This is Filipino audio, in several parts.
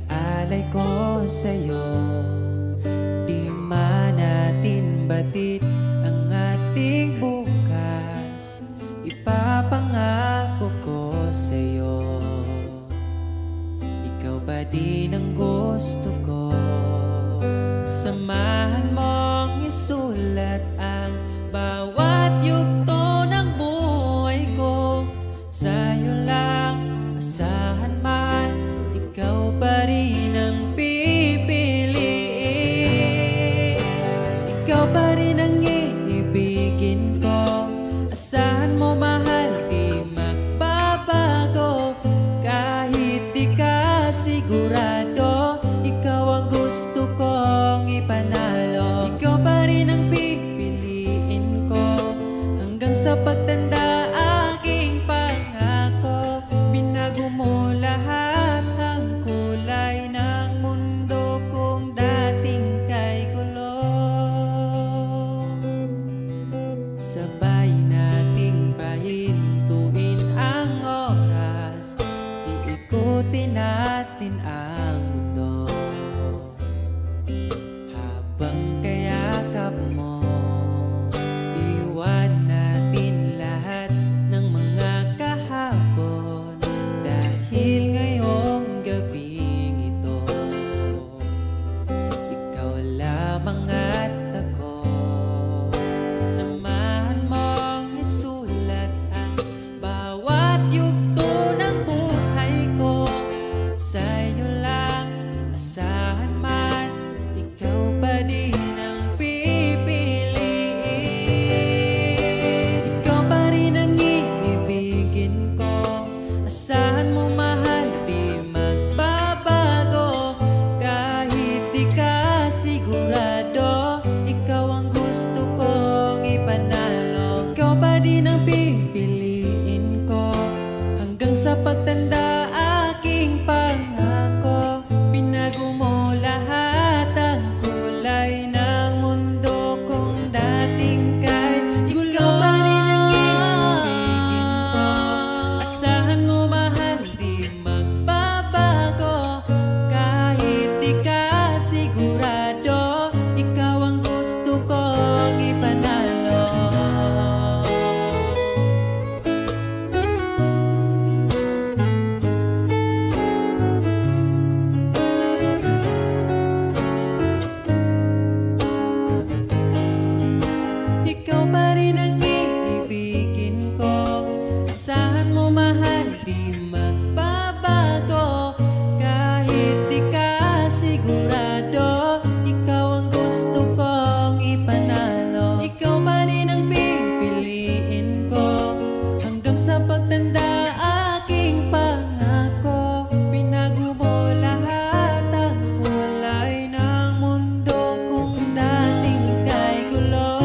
Inaalay ko sa'yo, di man natin batid ang ating bukas. Ipapangako ko sa'yo, ikaw pa din ang gusto ko. Samahan mong isulat ang bawat yugto ng buhay ko. Sa'yo lang, asahan man, ikaw pa rin ang pipiliin. Ikaw pa rin ang iibigin ko. Asahan mo mahal, di magbabago. Kahit di ka sigurado, ikaw ang gusto kong ipanalo. Ikaw pa rin ang pipiliin ko hanggang sa pagtanda. Aking pangako, binago mo lahat ang kulay ng mundo kung dating kay gulo. Sabay nating pahintuin ang oras, iikutin natin ang mundo. Habang kayakap mo, iwan natin lahat ng mga kahapon. Dahil ngayong gabing ito, ikaw lamang at ako. Samahan mong isulat ang bawat yugto ng buhay ko. Sa'yo lang, asahan man, ikaw pa din ang pipiliin. Ikaw pa rin ang iibigin ko. Asahan mo mahal, di magbabago. Kahit di ka sigurado, ikaw ang gusto kong ipanalo. Ikaw pa din ang pipiliin ko hanggang sa pagtanda. Aking pangako, binago mo lahat ang kulay ng mundo kung dating kay gulo. Ikaw pa rin ang iibigin ko. Asahan mo mahal, di magbabago. Kahit di ka sigurado, ikaw ang gusto kong ipanalo. Ikaw pa rin ang iibigin ko. Asahan mo mahal, di magbabago. Kahit di ka sigurado, ikaw ang gusto kong ipanalo. Ikaw pa rin ang pipiliin ko hanggang sa pagtanda. Aking pangako, binago mo lahat ang kulay ng mundo kung dating kay gulo.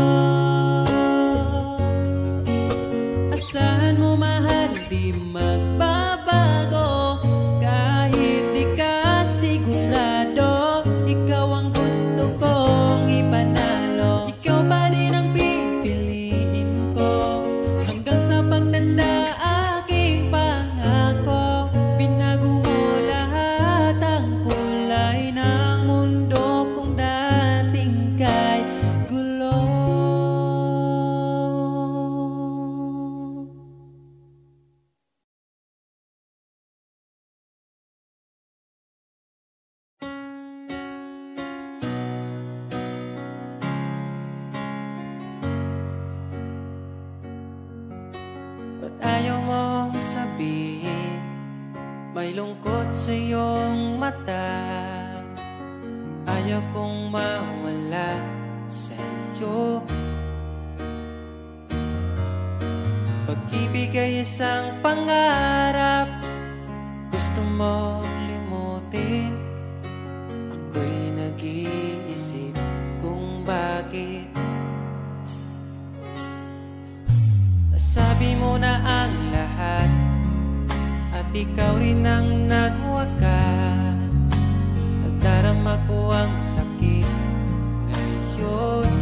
Asahan mo mahal, di magbabago. Kahit di ka sigurado, ikaw ang gusto kong ipanalo. Ikaw pa rin ang pipiliin ko hanggang sa pagtanda. Aking pangako, binago mo lahat ang kulay ng mundo kung dating kay gulo. Ba't ayaw mong sabihin? May lungkot sa iyong mata. Ayaw kong mawala sa iyo. Pag-ibig ay isang pangarap, gusto mo limutin. Ako'y nag-iisip kung bakit. Nasabi mo na ang lahat at ikaw rin ang nagwakas. Nadarama ko ang sakit ngayon.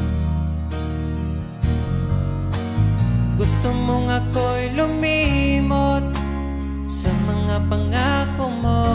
Gusto mong ako'y lumimot sa mga pangako mo.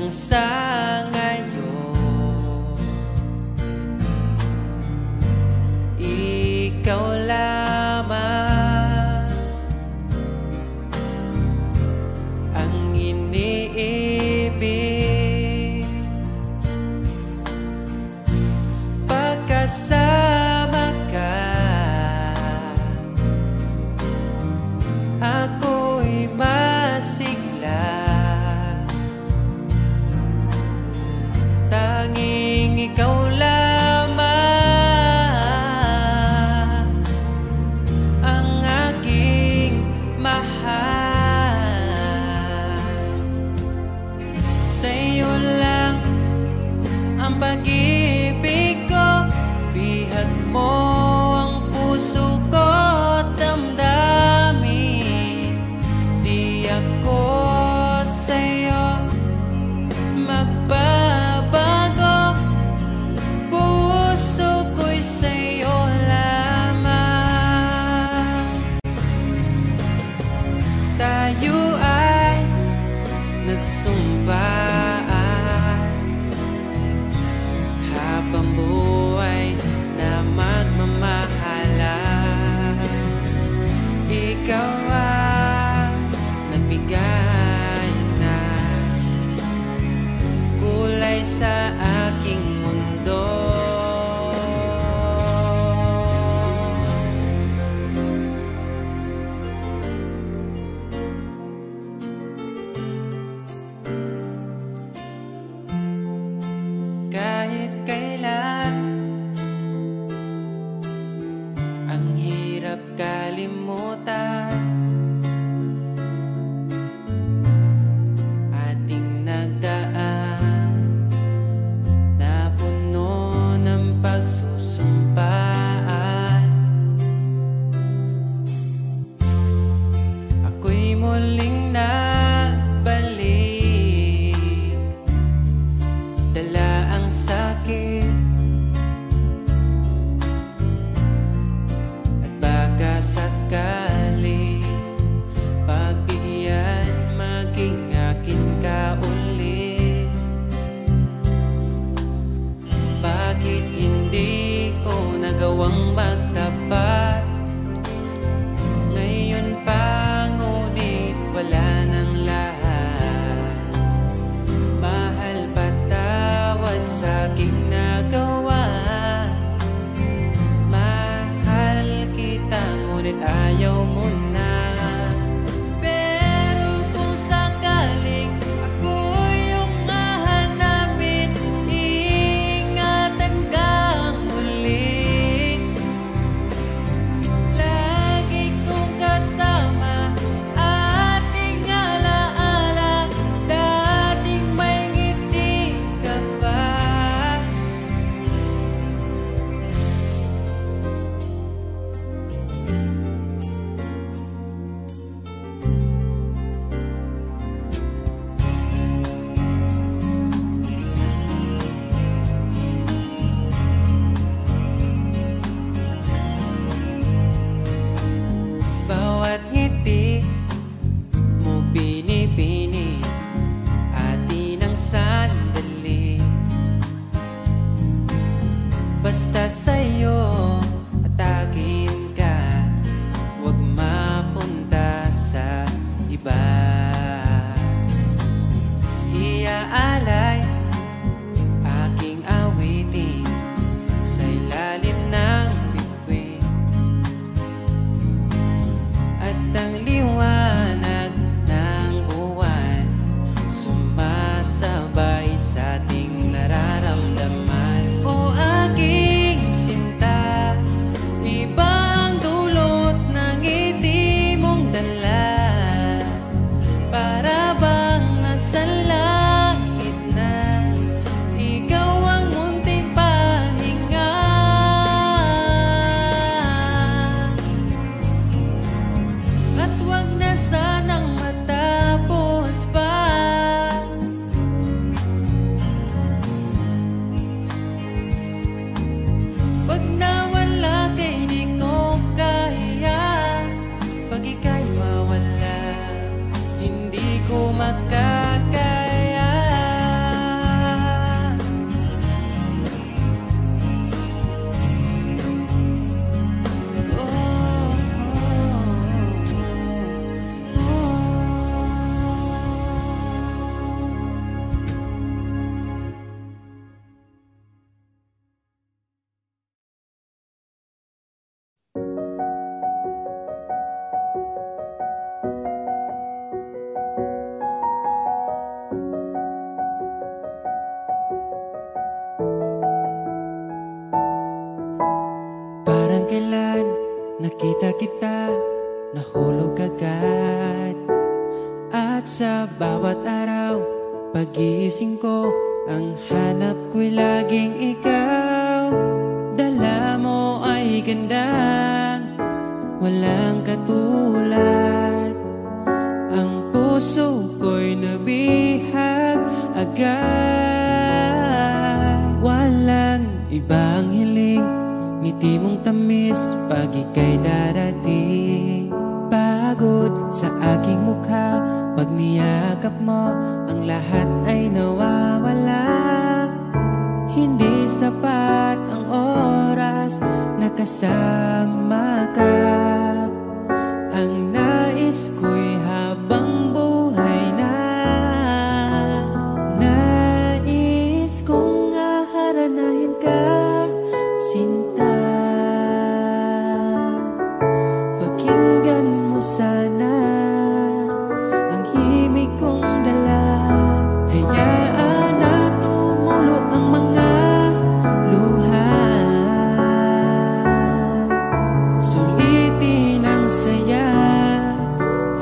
hanggang sa ngayon. Ikaw lamang ang iniibig. Pagkasama ka, ako'y masigla. Tanging ikaw lamang ang aking mahal. Sa'yo lang ang pag-ibig ko, bihag mo ang puso ko't damdamin. Di ako sa'yo magbabago, puso ko'y sa'yo lamang. Tayo ay nagsumpaan habang buhay na magmamahalan. Ikaw ang nagbigay na kulay sa aking mundo. Kahit kailan ang hirap kalimutan, ating nagdaan na puno ng pagsusumpaan. Ako'y muling nagbalik, dala ang sakit at baka sakali pagbigyan maging akin ka ulit. Bakit hindi ko nagawang magtapat ngayon pa, ngunit wala nang lahat. Mahal, patawad sa aking nagawa. Mahal kita, ngunit ayaw mo na. Pero kung sakaling ako yung hahanapin, iingatan kang muli. Lagi kong kasama, ating alaala, dating may ngiti ka pa. Bawat ngiti mo binibini, atin ang sandali. Basta sa'yo atakin ka, huwag mapunta sa iba. Iaalay aking awitin sa ilalim ng bituin, at ang liwanag ng buwan sumasabay sa ating nararamdaman. O aking sinta, iba ang dulot ng ngiti mong dala. Para bang nasa langit na, ikaw ang munting pahinga. At wag na sanang matapos pa. Pag nawala kay di ko kaya, pag ika'y mawala, hindi ko makakaya. nakita kita, nahulog agad. At sa bawat araw, pagising ko, ang hanap ko'y laging ikaw. Dala mo ay gandang walang katulad. Ang puso ko'y nabihag agad. Walang ibang hiling, ngiti mong tamis pag ika'y darating. Pagod sa aking mukha, pag niyakap mo, ang lahat ay nawawala. Hindi sapat ang oras na kasama ka. Ang nais ko'y habang buhay na. Nais kong aharanahin ka, sinta. Pakinggan mo sana ang himig kong dala. Hayaan na tumulo ang mga luha. Sulitin ang saya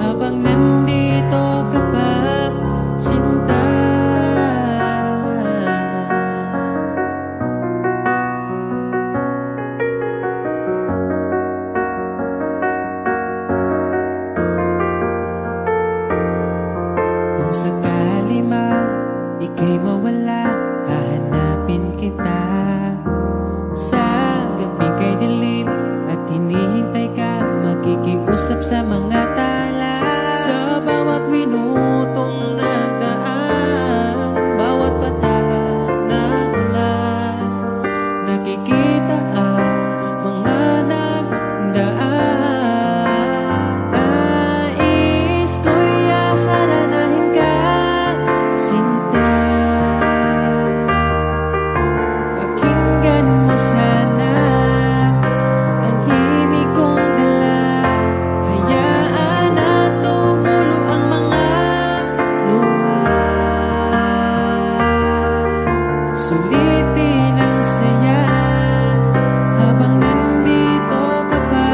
habang nandito ka pa, sinta. Kung sakali man ika'y mawala, hahanapin kita. Sa gabing kay dilim at hinihintay ka, makikiusap sa mga tala. Sa bawat minutong nagdaan, bawat bata ng ulan, nakikita ang mga nagdaan. Nais ko'y aharanahin ka, sinta. Pakinggan mo sana ang himig kong dala. Hayaan na tumulo ang mga luha. Sulitin ang saya habang nandito ka pa,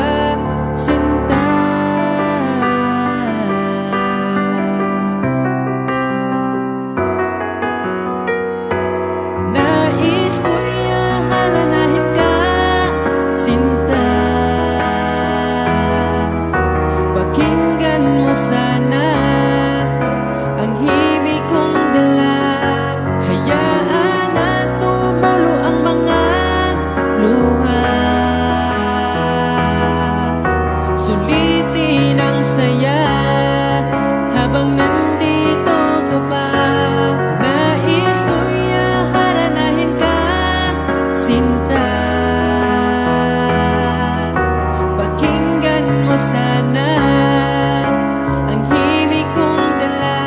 sinta. Nais ko'y aharanahin ka, sinta. Pakinggan mo sana ang himig kong dala. Hayaan na tumulo ang mga luha. Sulitin ang saya habang nandito ka pa. Nais ko'y aharanahin ka, sinta. Pakinggan mo sana ang himig kong dala.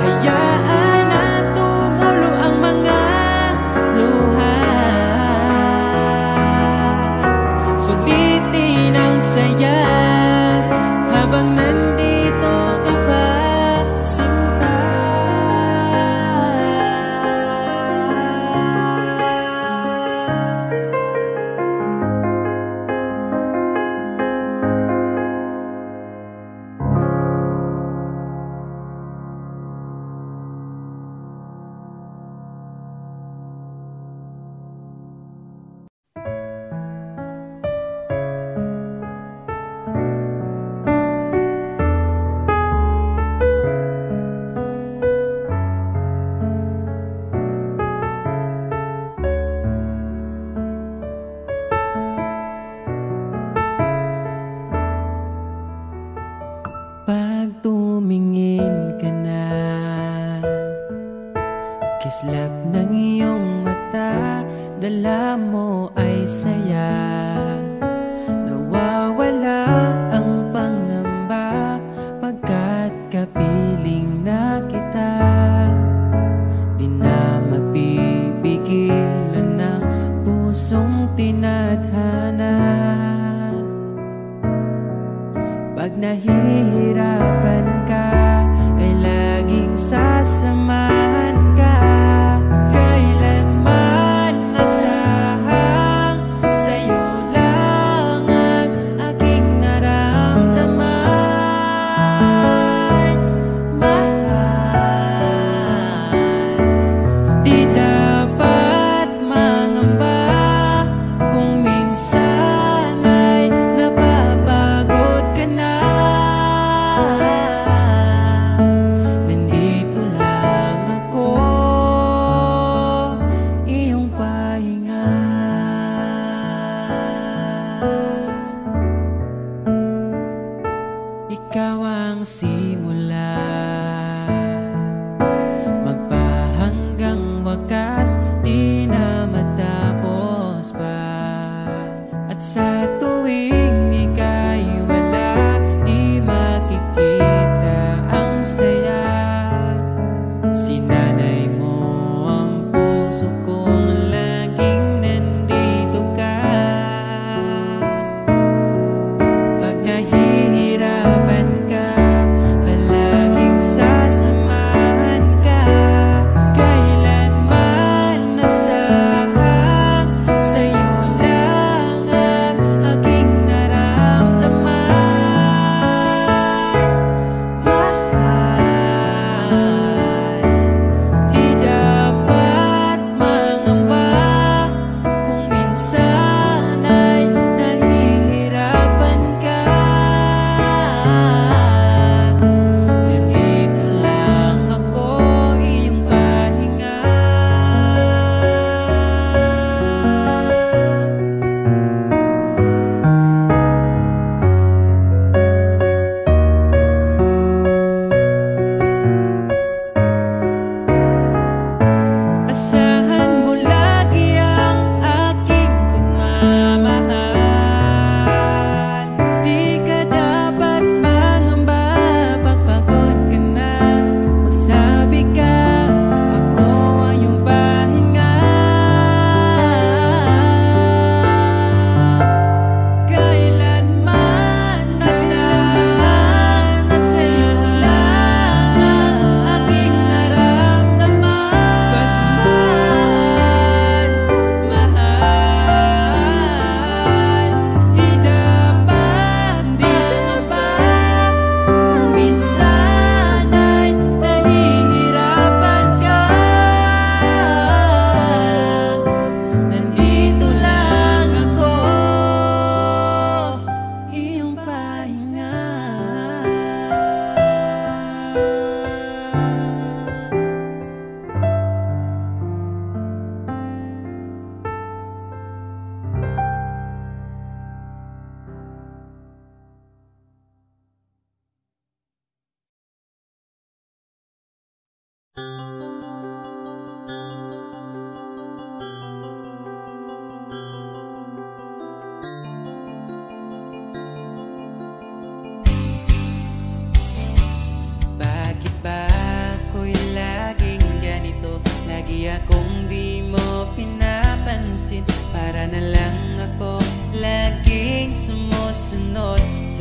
Hayaan na tumulo ang mga luha. Sulitin ang saya habang nandito ka pa, sinta. Pag tumingin ka na, kislap ng iyong mata, dala mo ay saya. Nawawala ang pangamba pagkat kapiling na kita. Di na mapipigilan ng pusong tinadhana. Pag nahihirapan ka, ay laging sasamahan ka. Kailanman nasahang sa'yo lang.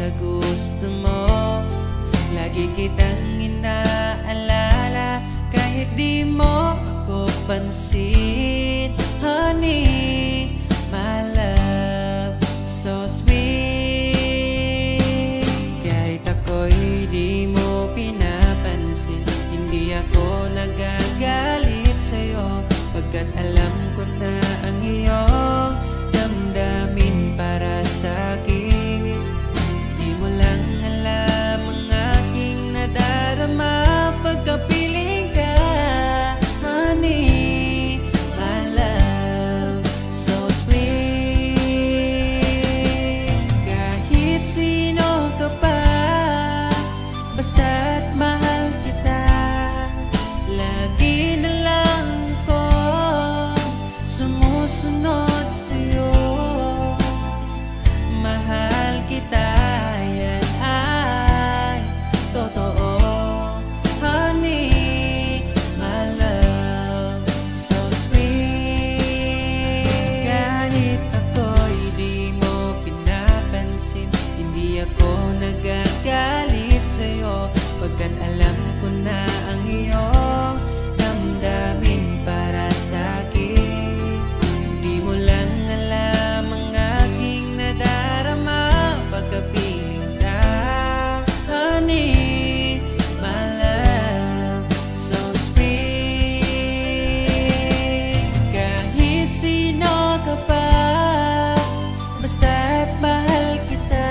sa gusto mo. Lagi kitang inaalala kahit di mo ako pansin. Honey, my love, so sweet. Kahit ako'y di mo pinapansin, hindi ako nagagalit sa'yo, pagkat alam ko na ang iyong damdamin para sa'kin. Di mo lang alam ang aking nadarama pagkapiling ka. Honey, my love, so sweet. Kahit sino ka pa, basta't mahal kita, lagi na lang ako sumusunod sa'yo. Mahal kita, yan ay totoo. Honey, my love, so sweet. Kahit ako'y di mo pinapansin, hindi ako nagagalit sa'yo, pagkat alam ko na ang iyong damdamin para sa'kin. Di mo lang alam ang aking nadarama pagkapiling ka. Honey, my love, so sweet. Kahit sino ka pa, basta't mahal kita,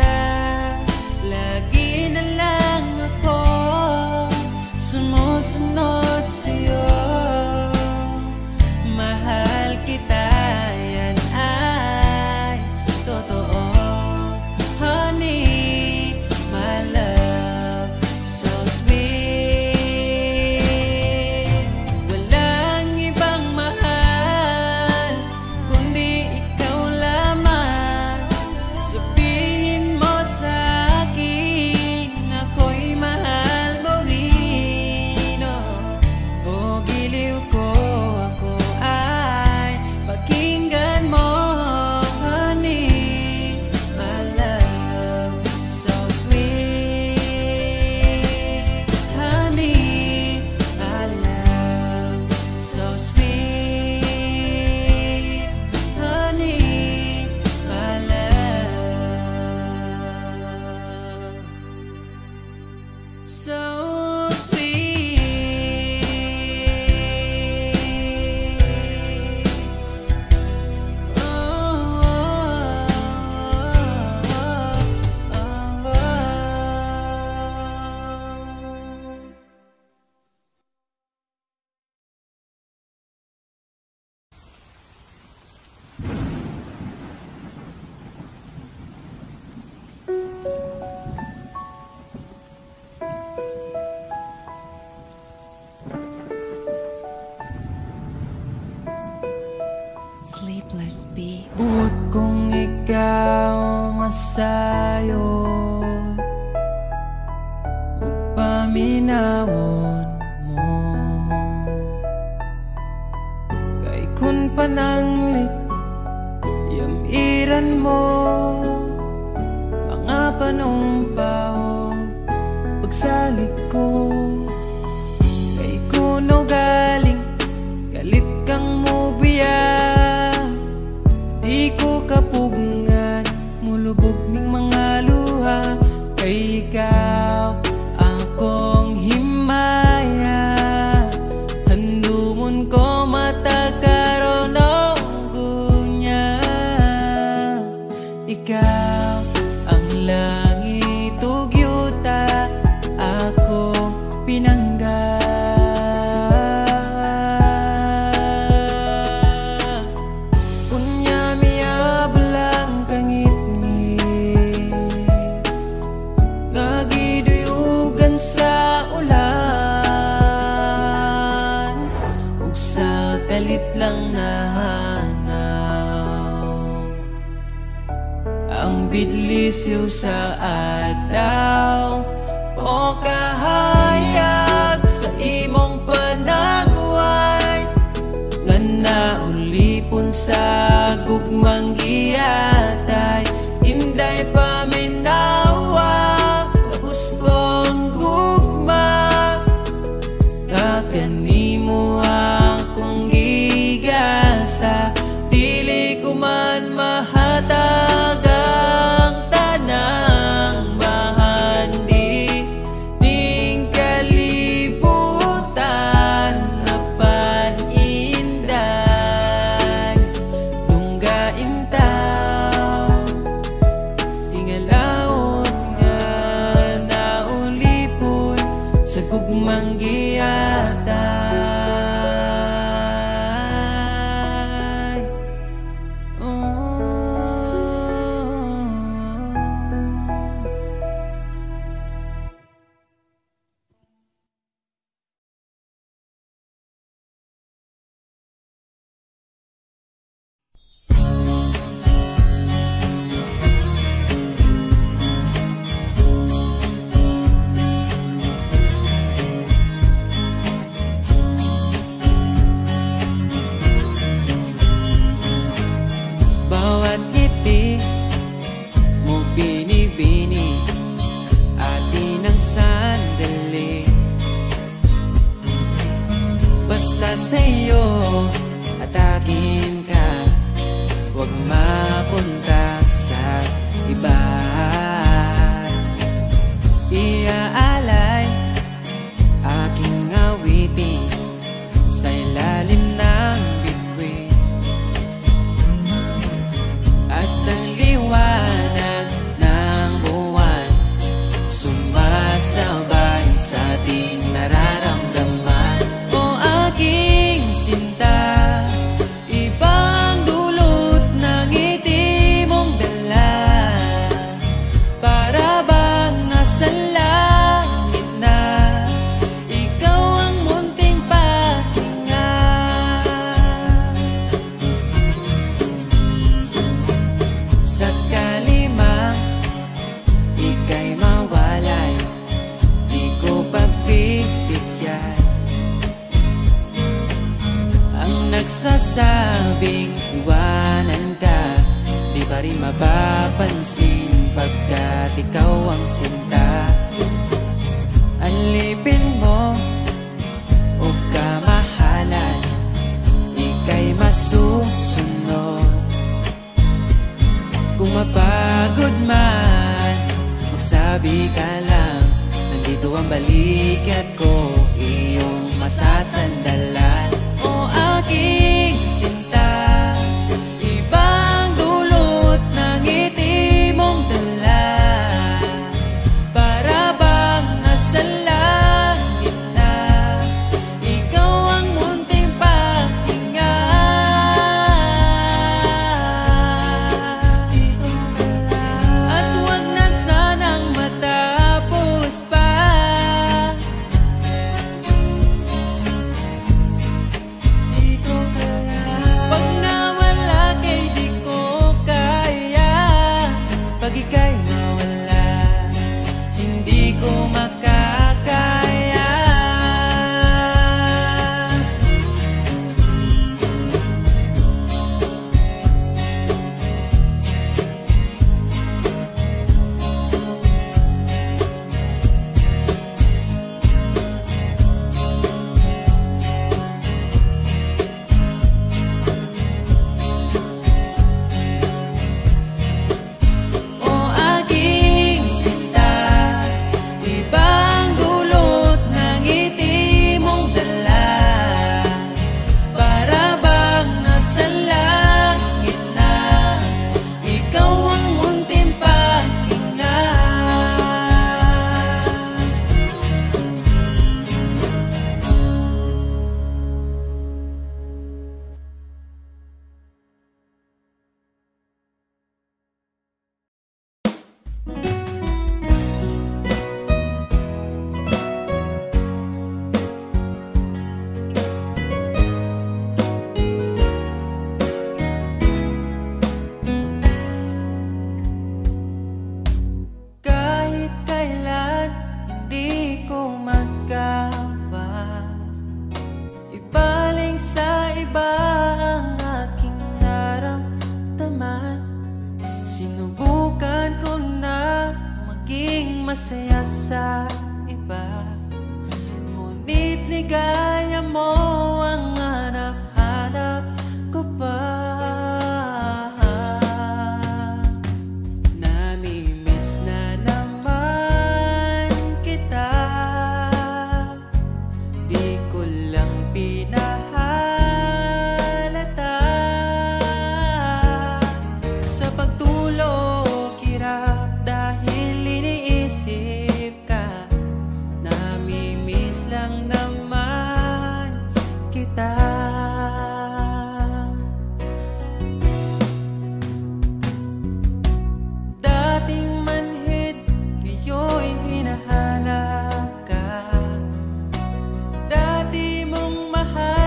lagi na lang ako sumusunod sa'yo. Mahal kita, yan ay totoo. Honey, my love, so sweet. Walang ibang mahal kundi ikaw lamang. Sabihin mo sa'kin, ako'y mahal mo rin. O giliw ko, ako ay pakinggan mo. Honey, my love, so sweet. Honey, my love, so sweet. Honey, my love, so sweet. Oh, oh, oh, oh. Sleepless Beat. Buot kong ikaw masayo, ug paminawon mo. Kay kun pananglik yamiran mo, mga panumpaw pagsalig ko. Kay kuno galing galit kang mubiya, di ko kapugngan mulubog ning mga luha. Kay ikaw akong himaya, handumon ko matagkaroon og gunya. Ikaw ang langit ug yuta, akong pinangga. Kunya miablang kangit-ngit, nga giduyugan sa ulan, ug sa kalit lang nahanaw ang bidlisyo sa adlaw. O kahayag sa imong panagway, nga naulipon sa gugmang giyatay, inday paminawa. kanimo akong gigasa, dili ko man mahatag ang tanang mahandi ning kalibutan na panindan. Dunggain taw tingalaot nga naulipon sa gugmang giaday. Bawat ngiti mo binibini, atin ang sandali. Basta sa'yo at akin ka, huwag mapunta sa iba. Iaalay aking awitin sa ilalim ng bituin, at ang liwanag ng buwan sumasabay sa ating nararamdaman. O aking sinta, ibang dulot ng ngiti mong dala, para bang nasa langit na ikaw ang munting pahinga. Sa kalimang ika'y mawalay, di ko pagbibigyan ang nagsasabing iwanan ka, di pa rin mapapansin pagkat ikaw ang sinta. Alipin mo o kamahalan, ika'y masusunod. Kung mapagod man, magsabi ka lang, nandito ang balikat ko, iyong masasandalan. O aking sinta, ibang dulot ng ngiti mong dala, para bang nasa langit na ikaw ang munting pahinga. At huwag na sanang matapos pa. Pag nawala kay di ko kaya, pag ika'y mawala, hindi ko makakaya. O aking sinta, ibang dulot ng ngiti mong dala, para bang nasa langit na ikaw ang munting pahinga. Kahit kailan hindi ko magkawang ibaling sa iba ang aking naramdaman. Sinubukan ko na maging masaya sa iba, ngunit gaya mo ang hanap-hanap ko pa. Namimiss na naman kita, di ko lang pinahalata. Sa pagtulog hirap dahil iniisip ka, namimiss lang naman kita. Dating manhid, ngayon hinahanap ka. Dati mong mahal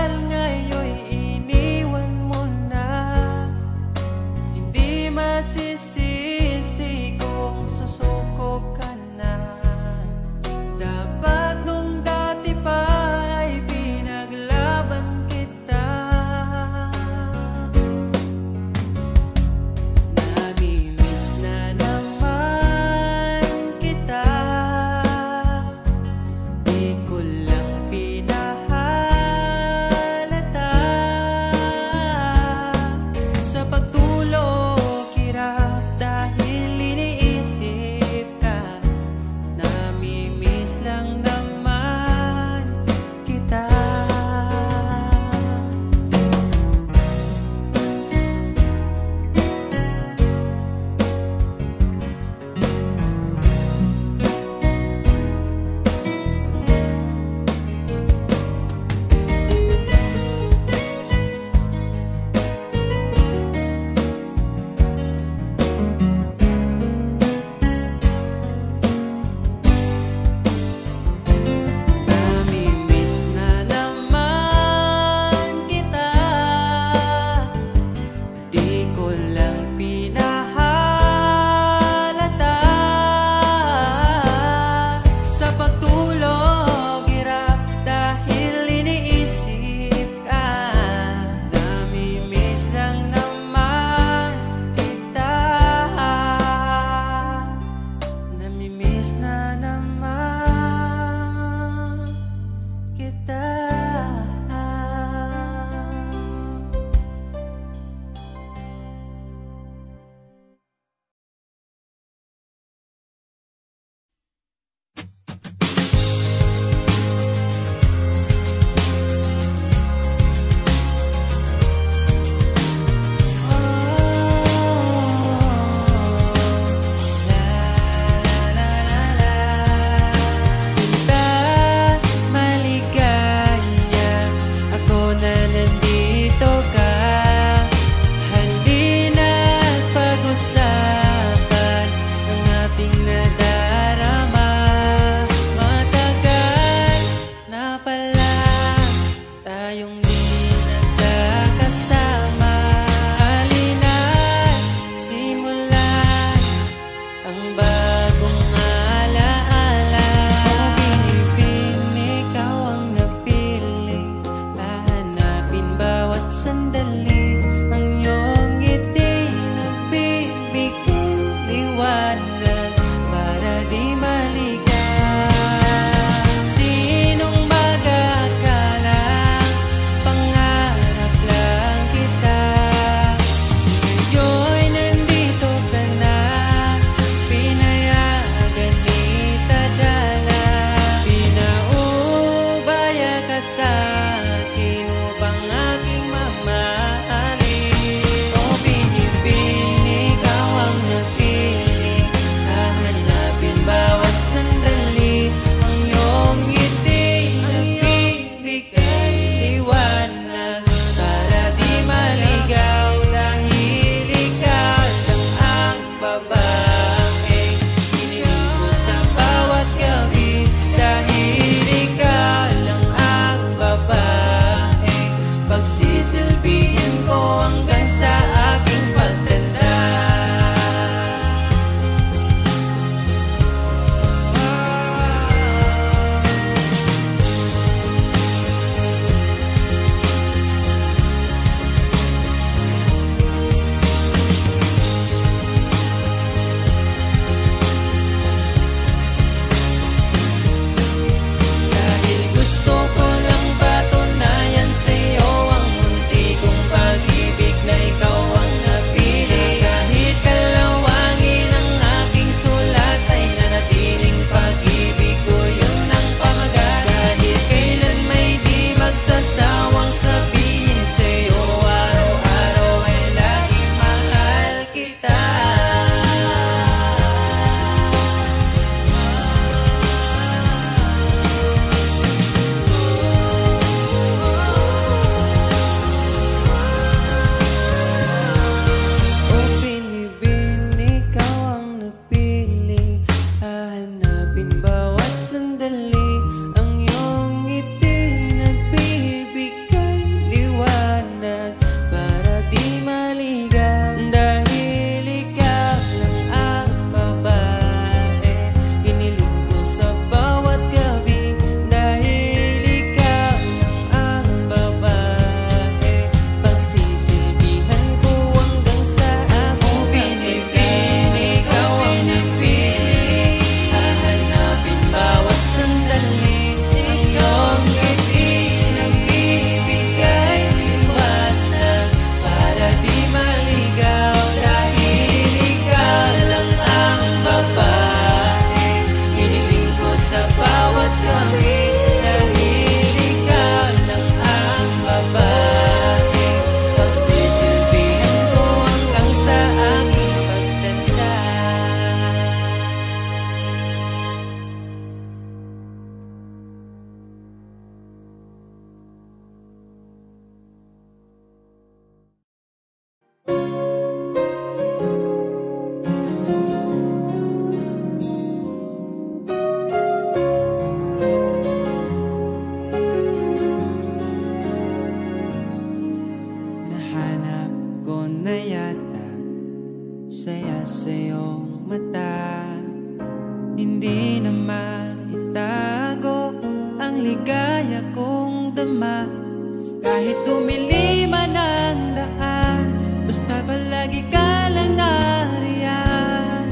Kahit tumili man ang daan, basta palagi ka lang nariyan.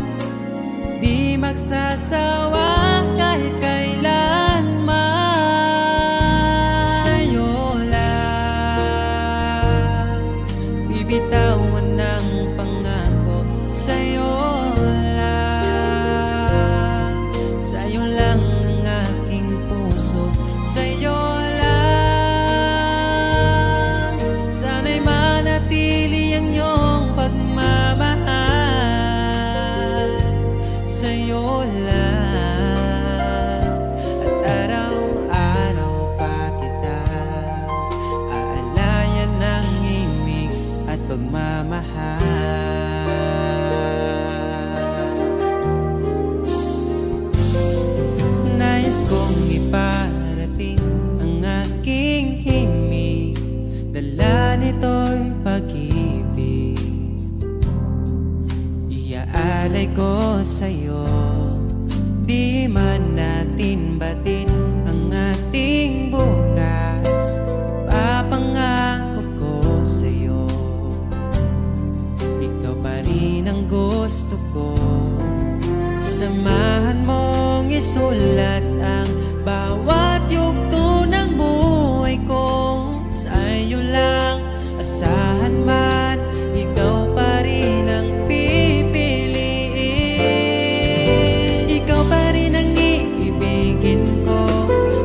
Di magsasawa kahit kailanman. Sa'yo lang bibitawan ng pangako. Sa'yo lang, sa'yo lang ang aking puso. Sa'yo lang, sana'y manatili ang iyong pagmamahal. Sa'yo lang, at araw-araw pa kita aalayan ng imig at pagmamahal. Nais kong iparating ang aking himig, dala nito'y pag-ibig. Iaalay ko sa'yo, di man natin batin ang ating bukas. Papangako ko sa'yo, ikaw pa rin ang gusto ko. Samahan mong isulat ang bawat yugto ng buhay ko. Sa'yo lang, asahan man, ikaw pa rin ang pipiliin. Ikaw pa rin ang iibigin ko.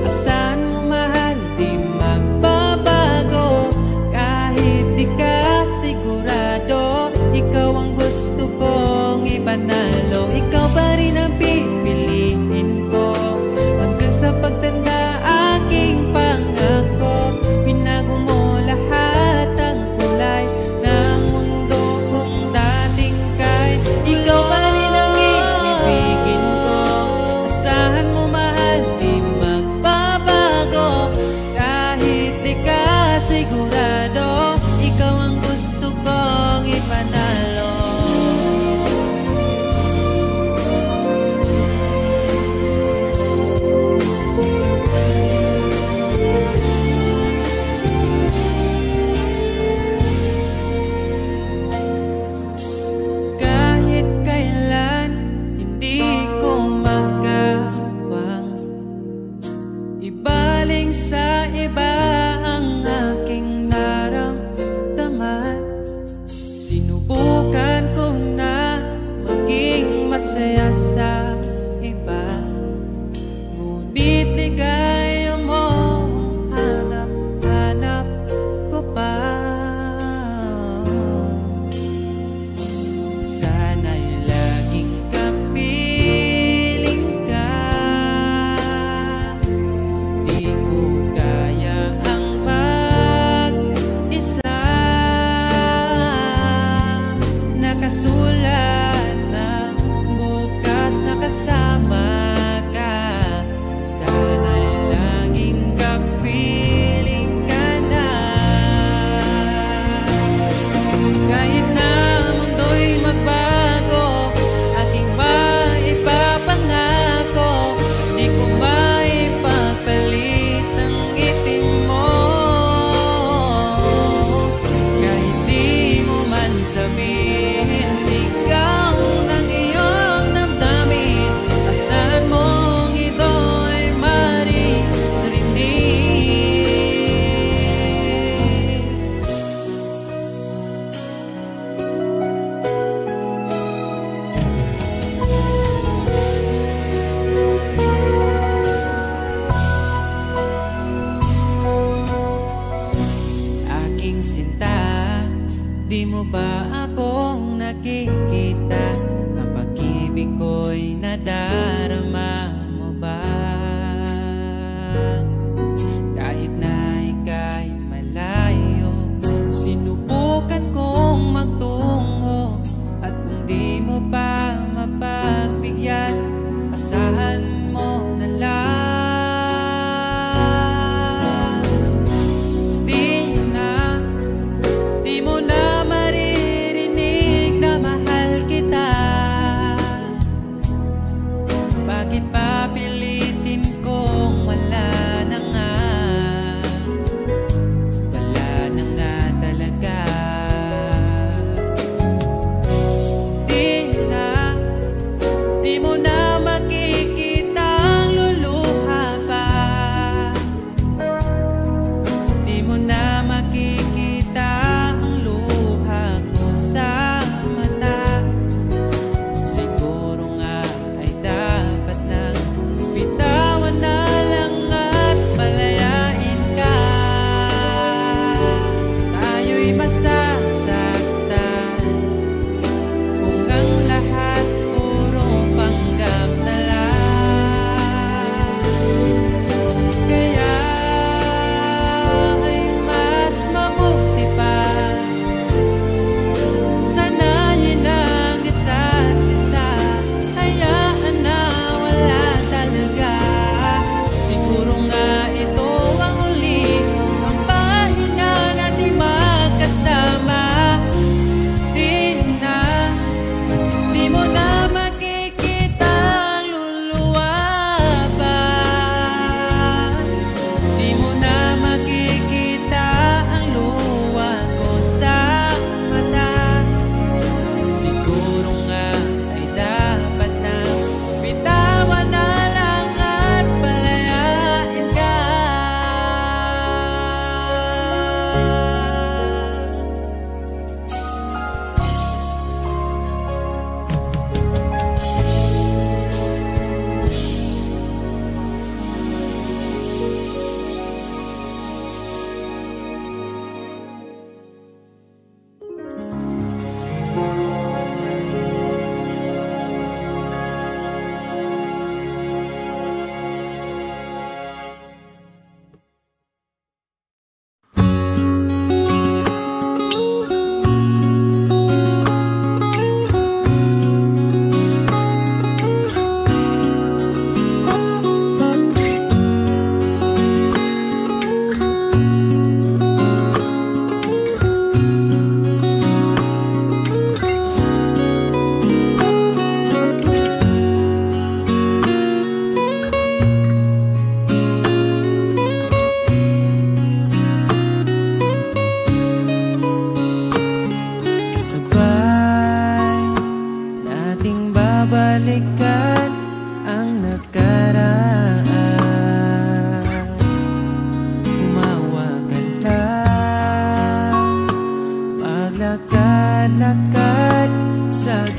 Asahan mo mahal, di magbabago. Kahit di ka sigurado, ikaw ang gusto kong ipanalo. Ikaw pa rin ang pipiliin ko hanggang sa pagtanda aking pangako. Binago mo lahat ang kulay ng mundo kong dating kay. Ikaw pa rin ang iibigin ko. Asahan mo mahal, di magbabago. Kahit di ka sigurado, ikaw ang gusto kong ipanalo. Kahit kailan hindi ko magawang ibaling sa iba ang aking naramdaman. Sinubukan ko na maging masaya sa iba, ngunit ligaya mo ang hanap-hanap ko pa. Sana'y laging kapiling ka. Di ko kaya ang mag-isa. Nakasulat ng bukas na kasama ka. Sana'y laging kapiling ka na. Kahit na mundo'y magbago, aking maipapangako, di ko maipagpalit ang itim mo. Kahit di mo man sabihin, sigaw ng iyong damdamin. Asahan mong ito ay maririnig. Aking sinta, di mo ba akong nakikita? Ang pag-ibig ko'y nadarama mo ba? Kahit na ika'y malayo, sinubukan kong magtungo. At kung di mo pa mapagbigyan, asahan mo na lang. Di mo na maririnig na mahal kita.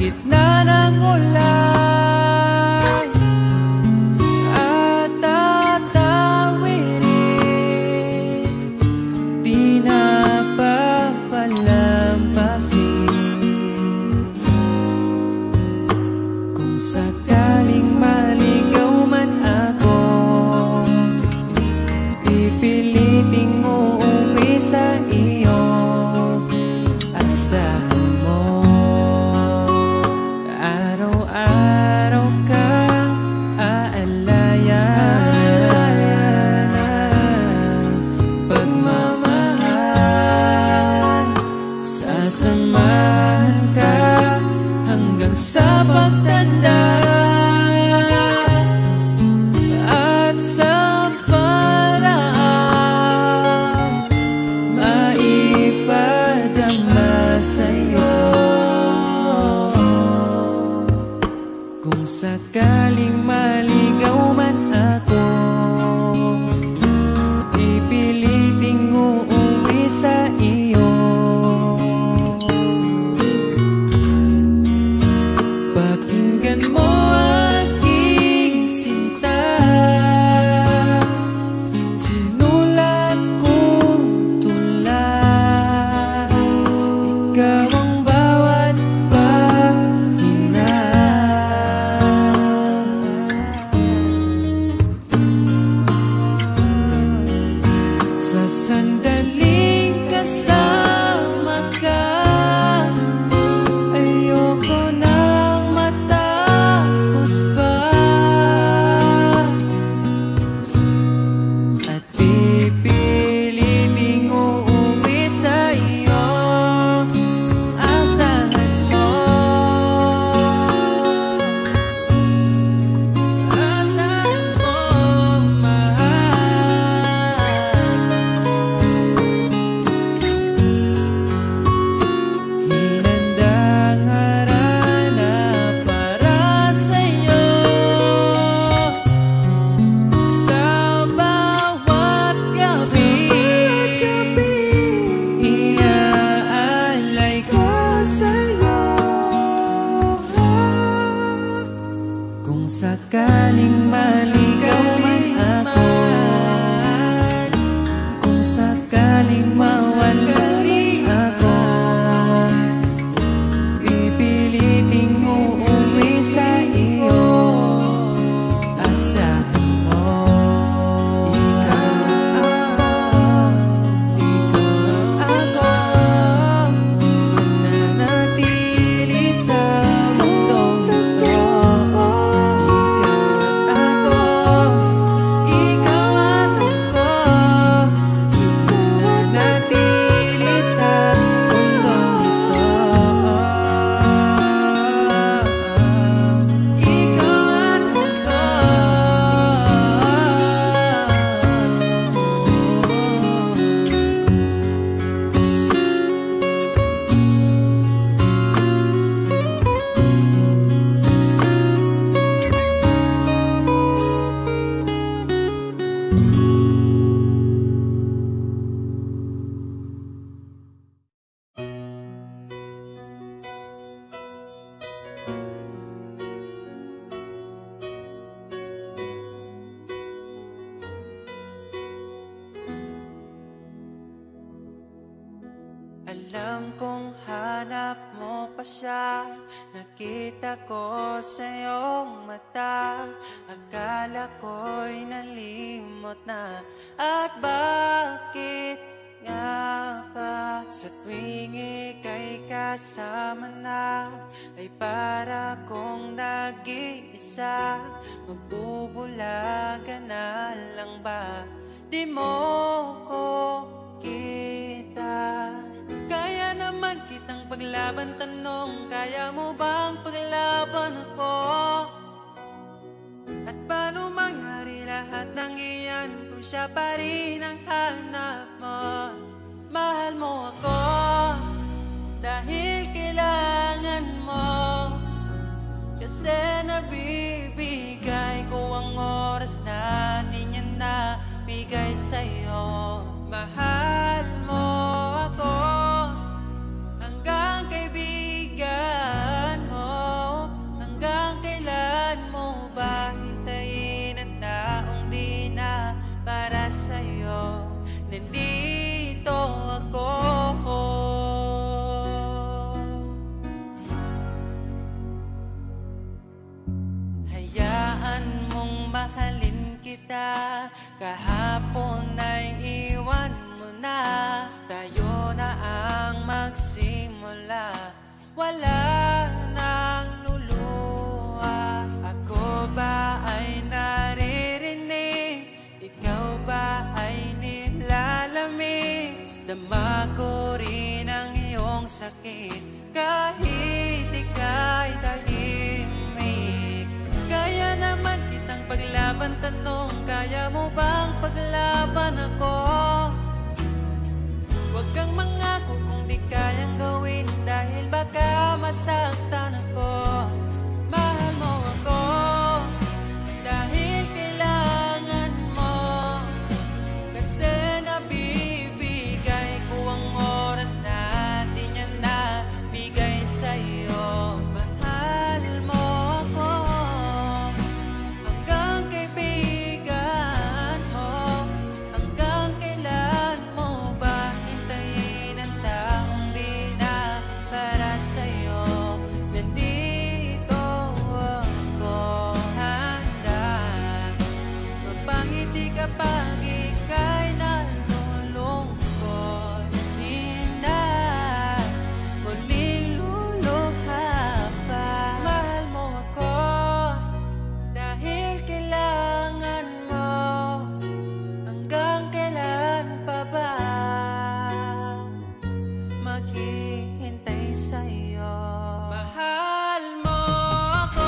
gitna ng ulan at tatawirin, di na papalampasin. Kung sakaling maligaw man ako, pipiliting uuwi sa iyo. Asahan mo, araw-araw kang aalayan. Pagmamahal, sasamahan ka hanggang sa pagtanda. At sa paraang maipadama sa'yo. Kung sakaling maligaw man ako, pipiliting uuwi sa iyo. Pakinggan mo aking sinta, sinulat kong tula. Ikaw ang bawat pahina. Sa sandaling kasama ka, ayoko nang matapos pa. At pipiliting uuwi sa iyo. Asahan mo, asahan mo, mahal. Hinandang harana para sa'yo. Sa bawat gabi, iaalay ko sa'yo. Kung sakaling maligaw man ako, kung sakaling mawala man ako, pipiliting uuwi sa iyo. Asahan mo, ikaw ako, mananatili sa mundong ito. Ikaw at ako, mananatili sa mundong ito. Ikaw at ako. Alam kong hanap mo pa siya, nakita ko sa iyong mata. Akala ko'y nalimot na, at bakit nga ba sa tuwing ika'y kasama na, ay para kong nag-iisa. Magbubulaga na lang ba? Di mo ko kita. Kaya naman kitang paglaban, tanong, kaya mo bang paglaban ako? At paano mangyari lahat ng iyan kung siya pa rin ang hanap mo? Mahal mo ako dahil kailangan mo, kasi nabibigay ko ang oras na di niya nabigay sa'yo. Mahal mo ako hanggang kaibigan mo. lamig, dama ko rin ang iyong sakit. Kahit ika'y tahimik, kaya naman kitang paglaban. Tanong, kaya mo bang paglaban ako? Huwag kang mangako kung di kayang gawin, dahil baka masaktan ako. Mahal mo ako dahil kailangan mo, kasi nabibigay ko ang oras na di niya nabigay sa'yo. Mahal mo ako hanggang kaibigan mo. Hanggang kailan mo ba hintayin ang taong di na para sa'yo? Nandito ako handa mapangiti kapag ika'y nalulungkot. Di na muling luluha pa. Mahal mo ako dahil kailangan mo. Hanggang kailan pa ba maghihintay sa'yo? Mahal mo ako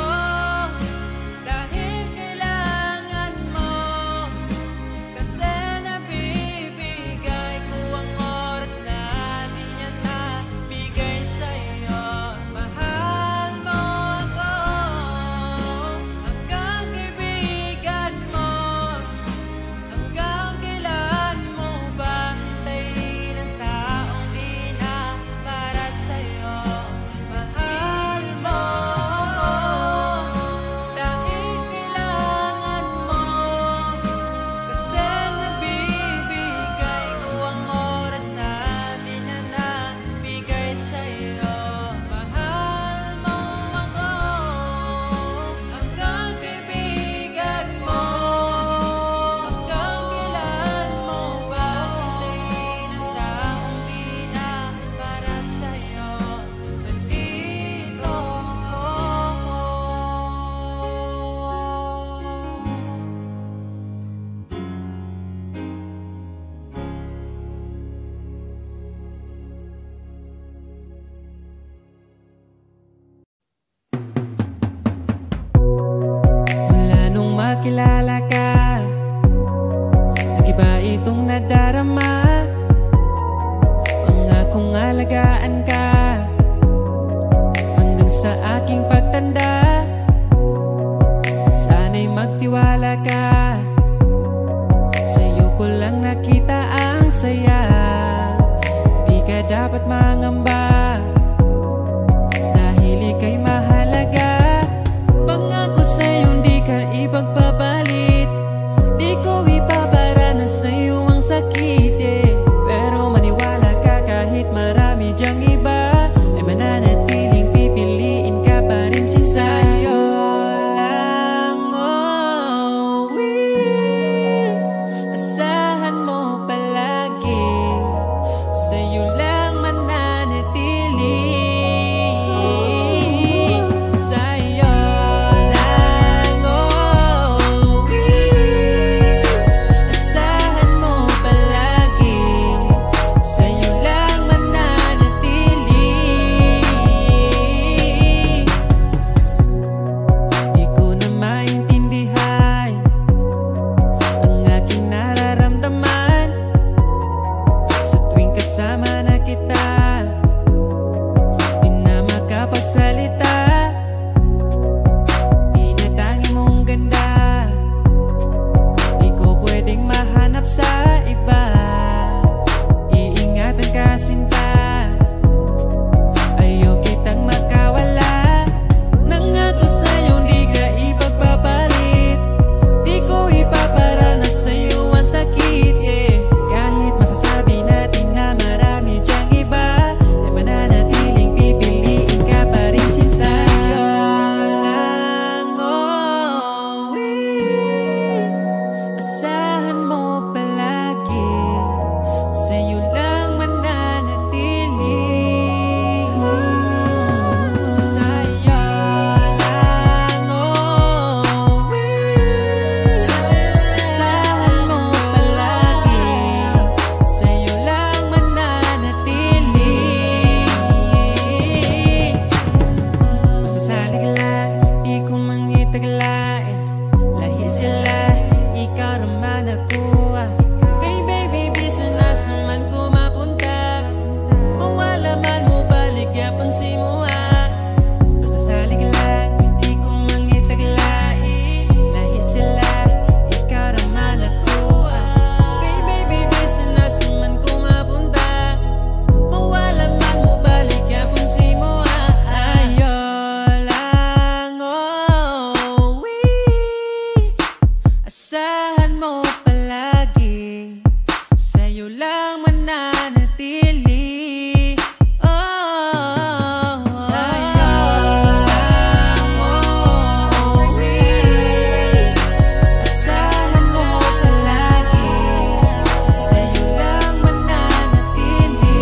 dahil kailangan mo, kasi nabibigay ko ang oras na di niya nabigay sa'yo. Mahal mo ako hanggang kaibigan mo. Hanggang kailan mo ba hintayin ang taong di na para sa'yo? Mahal mo ako dahil kailangan mo, kasi nabibigay ko ang oras na di na nabigay sa'yo. Mahal mo ako hanggang kaibigan mo. Hanggang kailan mo ba hintayin ang taong di na para sa'yo? Nandito ako. Mula nung makilala ka, nag-iba itong nadarama. Pangakong alagaan ka hanggang sa aking pagtanda. Sana'y magtiwala ka, sa'yo ko lang nakita ang saya. Di ka dapat mangamba dahil ika'y mahalaga. Pangako sa'yo di ka ipagpapalit, di ko ipabara na sa'yo ang sakit, pero maniwala ka kahit marami dyang iba, ay mananatiling pipiliin ka pa rin si sa'yo lang. Oh, will, asahan mo palagi, sa'yo lang mananatiling lang mananatili. Oh, sa'yo lang uuwi. Asahan mo palagi, sa'yo lang mananatili.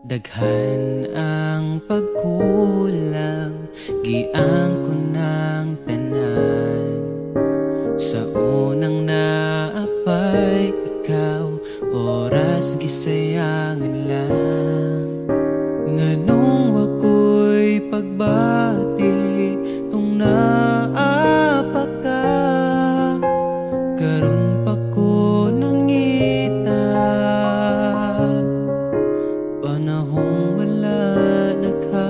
Daghan ang pagkulang, giang ko ng tanan. Sa unang naapay ikaw, oras gisayangan lang. Nganong wako'y pagbati, tung naapa ka. Karon pa ko nangita, panahong wala na ka.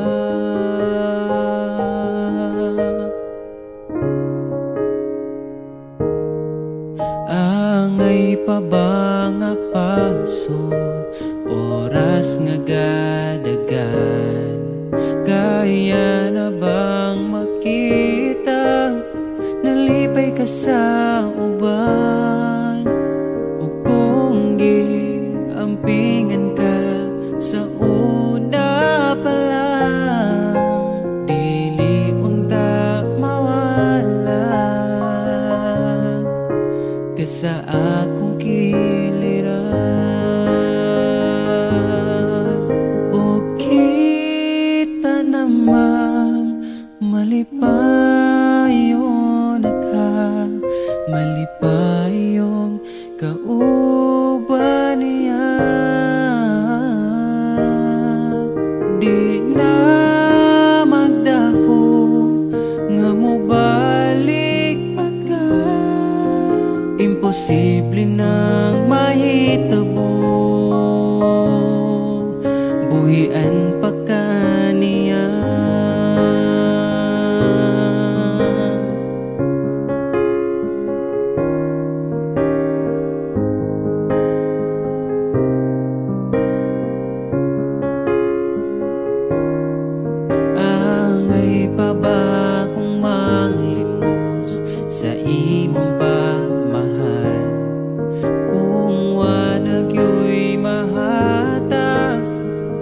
Angay pa ba nga pason, oras nga gadagan. Kaya na bang makita, nalipay ka sa uban. O kung giampingan ka sa una pa lang, dili unta mawala ka sa akong kiliran. O kita namang malipayo na ka, malipayong kauban niya. Di na magdaho nga mobalik pa ka, imposible nang mahitabo, buhian pa ka niya. Angay pa ba kung manglimos sa imong pagmahal, kung wanag yo'y mahatag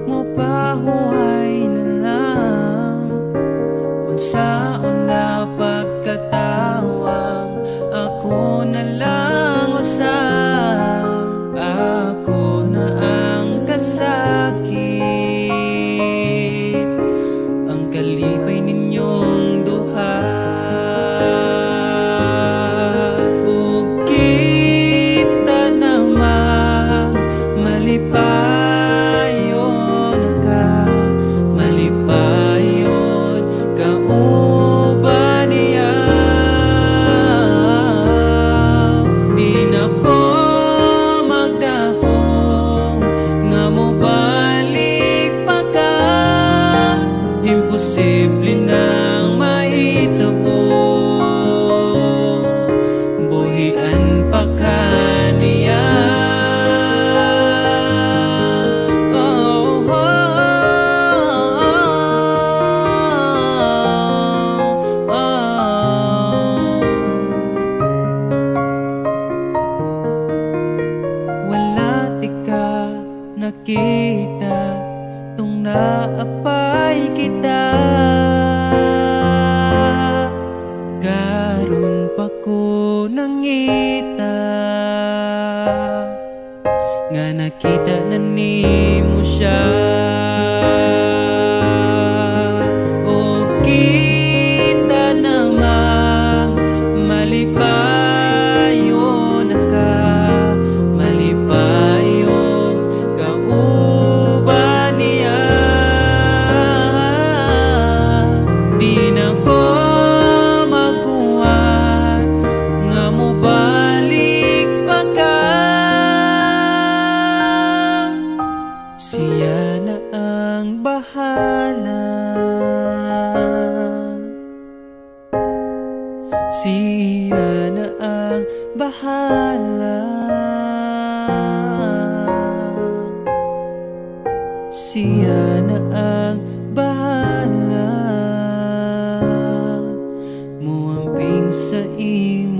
mo pahuay na lang. Unsaon na pagkatawang ako na lang usab, ako na ang kasakit, ang kalipay ninyong duha. O kita namang malipayon ka, malipayon kauban niya. Di na ko magdahong nga mobalik pa ka, imposible nang mahitabo, buhian pa ka niya. Oh, oh, oh, oh. Wala ti ka nakita, tung naapay kita. Karon pa ko nangita, nga nakita na nimo siya. O kita namang malipayon ka, malipayon kauban niya. Di na ko makuha nga mobalik pa ka. siya na ang bahala. Muamping sa imo,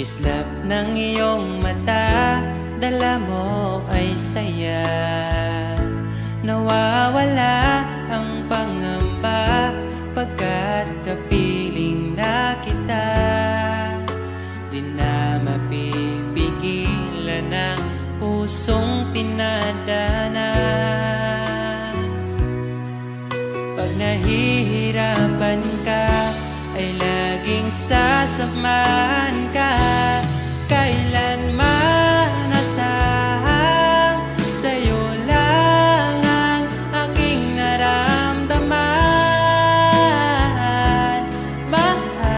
Kislap ng iyong mata, dala mo ay saya. Nawawala ang pangamba pagkat kapiling na kita. Di na mapipigilan ang pusong tinadana. Pag nahihirapan ka, ay laging sasamahan ka. Kailanman asahang sa'yo lang ang aking naramdaman. Mahal,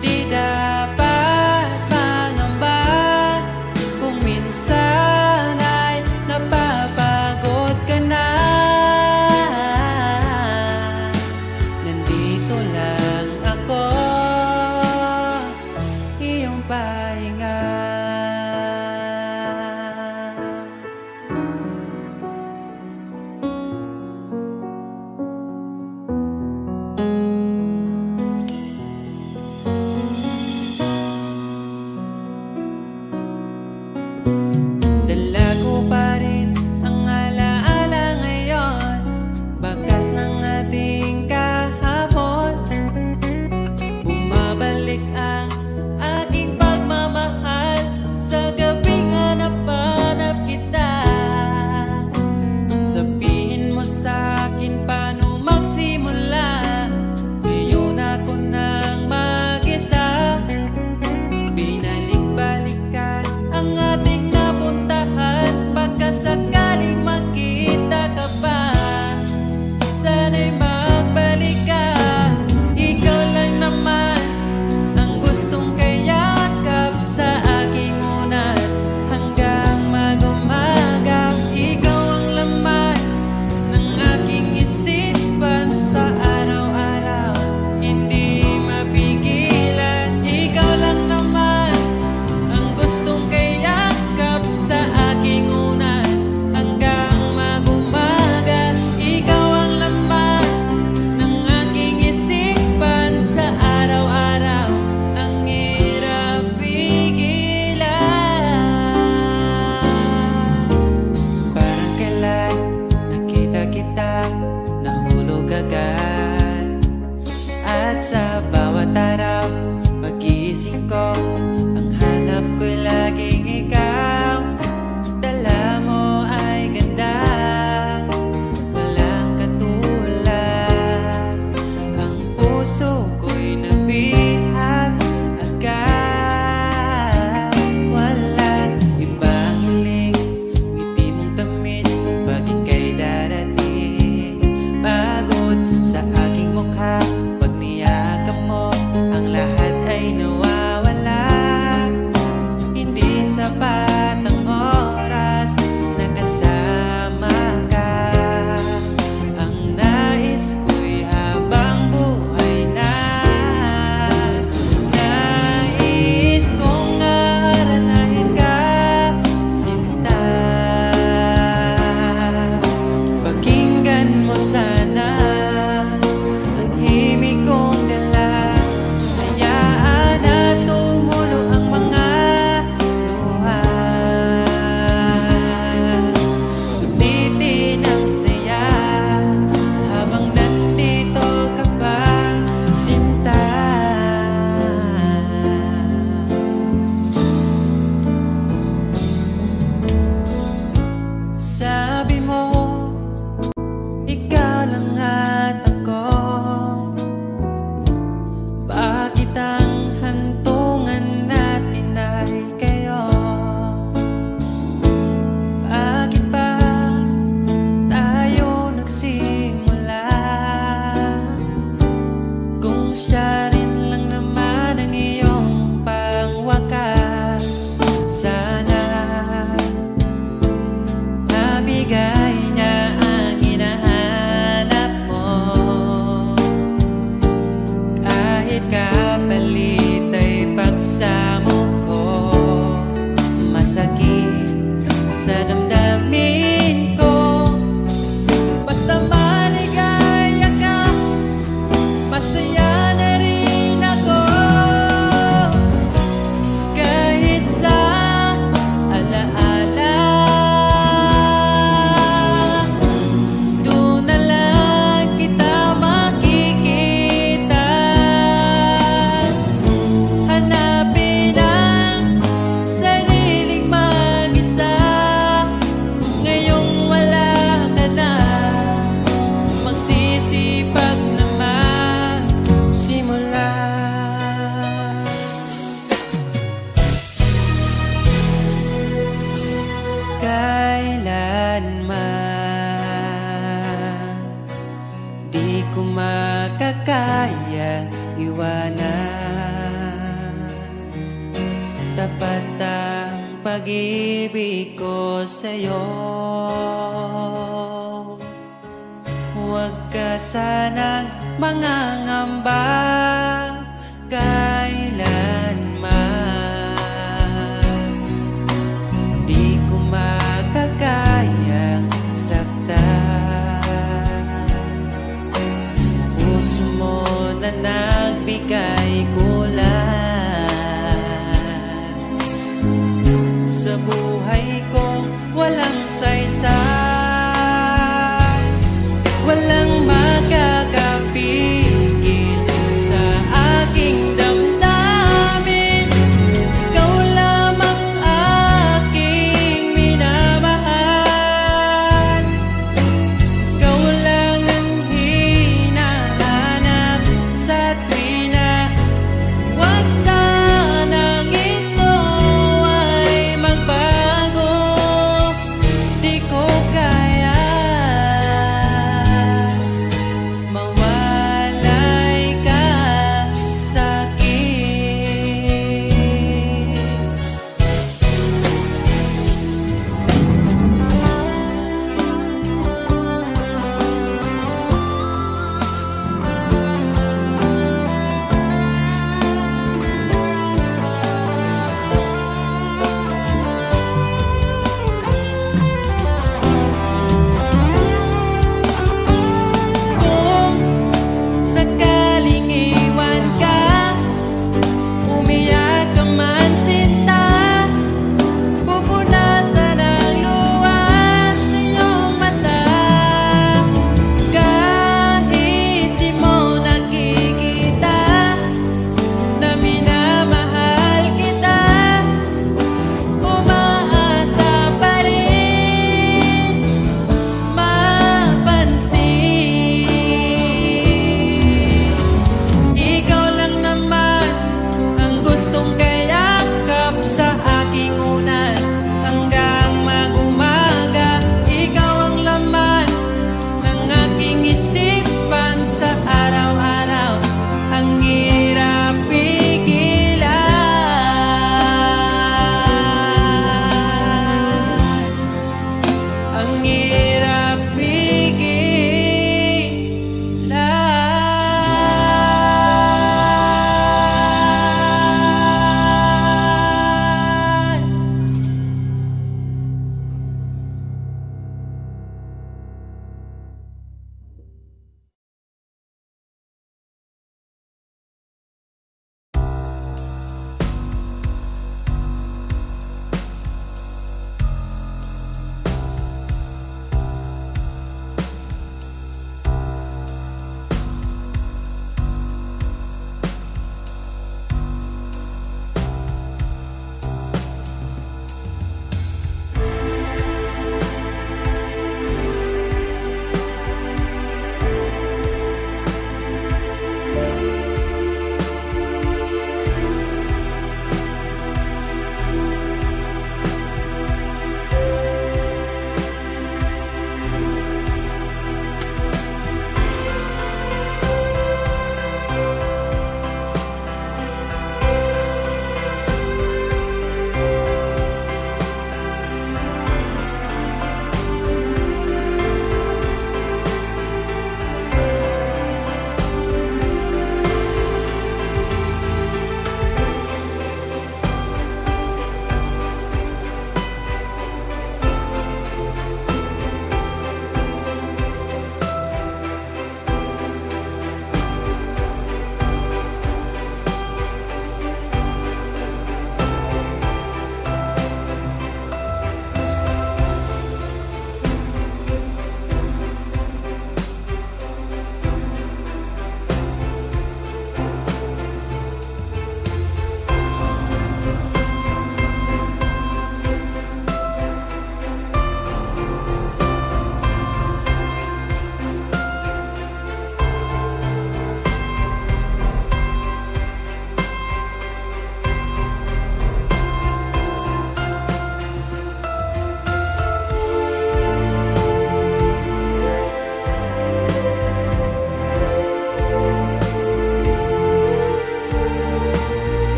di dapat mangamba kung minsan ay napapagod ka na. Nandito lang ako, iyong pahinga. Dala ko pa rin ang alaala ngayon, bakas ng ating kahapon. Bumabalik ang aking pagmamahal sa gabing hanap-hanap kita. Sabihin mo sa'kin paano magsimula, ngayon ako nang mag-isa. Binalik-balikan ang ating napuntahan, baka sakaling makita ka pa. Sana'y magbalik ka, ikaw lang naman ang gustong kayakap sa aking unan hanggang mag-umaga. Ikaw ang laman ng aking isipan sa araw-araw, hindi mapigilan. Ikaw lang naman ang gustong kayakap sa aking unan hanggang mag-umaga. Ikaw ang laman ng aking isipan sa araw-araw, ang hirap pigilan. Parang kailan nakita kita, nahulog agad. At sa bawat araw, pag-iisip ko, ang hanap ko'y laging ikaw. Dala mo ay ganda, walang katulad. Ang puso ko'y nabihag agad. Walang ibang hiling, ngiti mong tamis pag ika'y darating. Pagod sa aking mukha, pag niyakap mo, ang lahat ay nawawala. Hindi sapat ang oras na kasama ka. Ang nais ko'y habang buhay na. Nais kong aranahin ka, sinta. Pakinggan mo sana ang himig kong dala. Hayaan na tumulo ang mga luha. Sulitin ang saya habang nandito ka pa, sinta. Sabi mo, ikaw lang at ako. Bakit ang hantungan natin ay kayo? Bakit ba tayo nagsimula? Kung siya rin lang naman ang iyong pangwakas, sana mabigay niya ang hinahanap mo. Kahit kapalit ay pagsamo ko, masakit sa damdamin ko. Basta maligaya ka, masaya na rin ako. iwanan. Tapat ang pag-ibig ko sa'yo, huwag ka sanang mangangamba kailanman. Di ko makakayang saktan puso mo na nagbigay kulan sa buhay kong walang